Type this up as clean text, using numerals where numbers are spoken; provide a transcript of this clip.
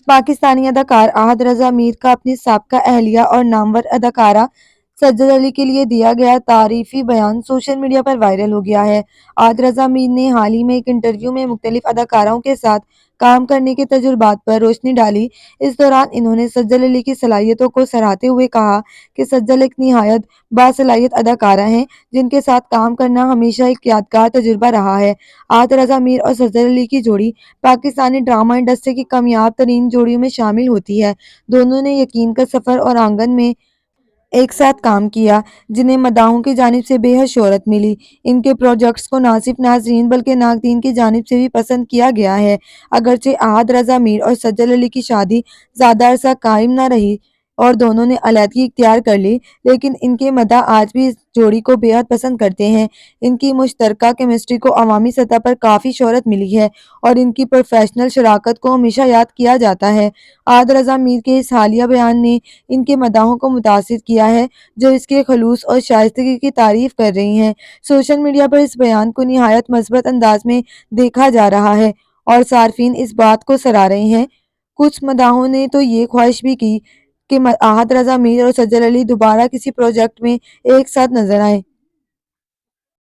پاکستانی اداکار احد رضا میر کا اپنی سابقہ اہلیہ اور نامور اداکارہ سجل علی کے لیے دیا گیا تعریفی بیان سوشل میڈیا پر وائرل ہو گیا ہے۔ احد رضا میر نے حال ہی میں ایک انٹرویو میں مختلف اداکاروں کے ساتھ کام کرنے کے تجربات پر روشنی ڈالی۔ اس دوران انہوں نے سجل علی کی صلاحیتوں کو سراہتے ہوئے کہا کہ سجل ایک نہایت باصلاحیت اداکارہ ہیں جن کے ساتھ کام کرنا ہمیشہ ایک یادگار تجربہ رہا ہے۔ احد رضا میر اور سجل علی کی جوڑی پاکستانی ڈرامہ انڈسٹری کی کامیاب ترین جوڑیوں میں شامل ہوتی ہے۔ دونوں نے یقین کا سفر اور آنگن میں ایک ساتھ کام کیا، جنہیں مداحوں کی جانب سے بے حد شہرت ملی۔ ان کے پروجیکٹس کو نہ صرف ناظرین بلکہ ناقدین کی جانب سے بھی پسند کیا گیا ہے۔ اگرچہ احد رضا میر اور سجل علی کی شادی زیادہ عرصہ قائم نہ رہی اور دونوں نے علیحدگی اختیار کر لی، لیکن ان کے مداح آج بھی اس جوڑی کو بے حد پسند کرتے ہیں۔ ان کی مشترکہ کیمسٹری کو عوامی سطح پر کافی شہرت ملی ہے اور ان کی پروفیشنل شراکت کو ہمیشہ یاد کیا جاتا ہے۔ احد رضا میر کے اس حالیہ بیان نے ان کے مداحوں کو متاثر کیا ہے، جو اس کے خلوص اور شائستگی کی تعریف کر رہی ہیں۔ سوشل میڈیا پر اس بیان کو نہایت مثبت انداز میں دیکھا جا رہا ہے اور صارفین اس بات کو سراہ رہے ہیں۔ کچھ مداحوں نے تو یہ خواہش بھی کی کہ احد رضا میر اور سجل علی دوبارہ کسی پروجیکٹ میں ایک ساتھ نظر آئیں۔